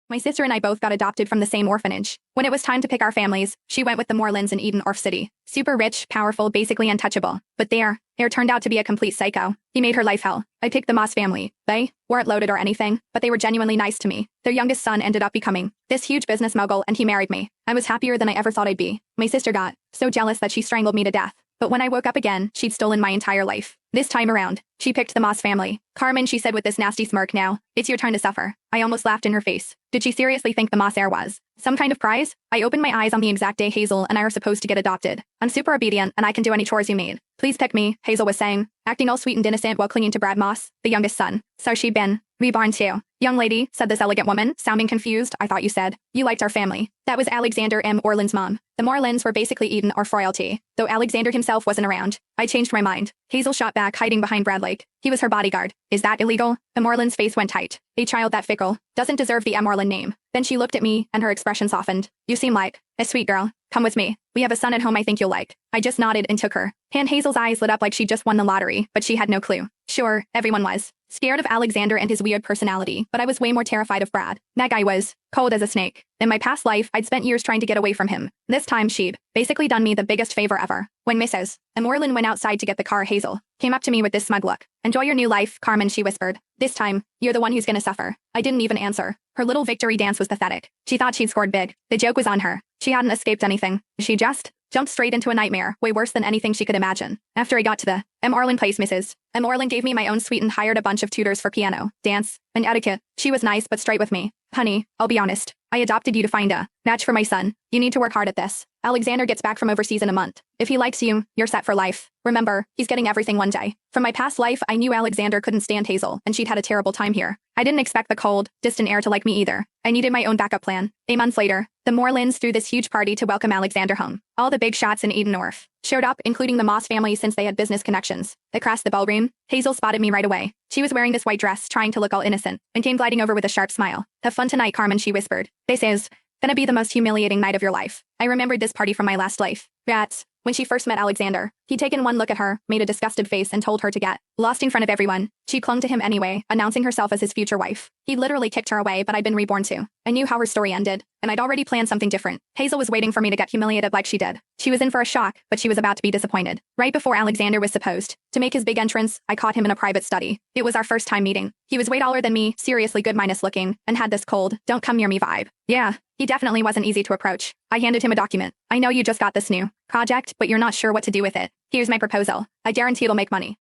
My sister and I both got adopted from the same orphanage. When it was time to pick our families, she went with the Morelands in Edenorf City. Super rich, powerful, basically untouchable. But there turned out to be a complete psycho. He made her life hell. I picked the Moss family. They weren't loaded or anything, but they were genuinely nice to me. Their youngest son ended up becoming this huge business mogul, and he married me. I was happier than I ever thought I'd be. My sister got so jealous that she strangled me to death. But when I woke up again, she'd stolen my entire life. This time around, she picked the Moss family. Carmen, she said with this nasty smirk, now, it's your turn to suffer. I almost laughed in her face. Did she seriously think the Moss heir was some kind of prize? I opened my eyes on the exact day Hazel and I are supposed to get adopted. I'm super obedient and I can do any chores you need. Please pick me, Hazel was saying, acting all sweet and innocent while clinging to Brad Moss, the youngest son. So she'd been reborn too. Young lady, said this elegant woman, sounding confused. I thought you said you liked our family. That was Alexander M. Orland's mom. The Morelands were basically Edenorf royalty, though Alexander himself wasn't around. I changed my mind. Hazel shot back, hiding behind Bradlake. He was her bodyguard. Is that illegal? The Moreland's face went tight. A child that fickle doesn't deserve the M. Orland name. Then she looked at me, and her expression softened. You seem like a sweet girl. Come with me. We have a son at home I think you'll like. I just nodded and took her. Hazel's eyes lit up like she just won the lottery, but she had no clue. Sure, everyone was scared of Alexander and his weird personality, but I was way more terrified of Brad. That guy was cold as a snake. In my past life, I'd spent years trying to get away from him. This time she'd basically done me the biggest favor ever. When Mrs. Moreland went outside to get the car, Hazel came up to me with this smug look. Enjoy your new life, Carmen, she whispered. This time, you're the one who's gonna suffer. I didn't even answer. Her little victory dance was pathetic. She thought she'd scored big. The joke was on her. She hadn't escaped anything. She just jumped straight into a nightmare, way worse than anything she could imagine. After I got to the M. Orland place, Mrs. M. Orland gave me my own suite and hired a bunch of tutors for piano, dance, and etiquette. She was nice but straight with me. Honey, I'll be honest. I adopted you to find a match for my son. You need to work hard at this. Alexander gets back from overseas in a month. If he likes you, you're set for life. Remember, he's getting everything one day. From my past life, I knew Alexander couldn't stand Hazel, and she'd had a terrible time here. I didn't expect the cold, distant heir to like me either. I needed my own backup plan. A month later, the Morelands threw this huge party to welcome Alexander home. All the big shots in Edenorf showed up, including the Moss family since they had business connections. Across the ballroom, Hazel spotted me right away. She was wearing this white dress, trying to look all innocent, and came gliding over with a sharp smile. Have fun tonight, Carmen, she whispered. This is gonna be the most humiliating night of your life. I remembered this party from my last life. Rats. When she first met Alexander, he'd taken one look at her, made a disgusted face, and told her to get lost in front of everyone. She clung to him anyway, announcing herself as his future wife. He literally kicked her away, but I'd been reborn too. I knew how her story ended, and I'd already planned something different. Hazel was waiting for me to get humiliated like she did. She was in for a shock, but she was about to be disappointed. Right before Alexander was supposed to make his big entrance, I caught him in a private study. It was our first time meeting. He was way taller than me, seriously good minus looking, and had this cold, don't come near me vibe. Yeah, he definitely wasn't easy to approach. I handed him a document. I know you just got this new project, but you're not sure what to do with it. Here's my proposal. I guarantee it'll make money.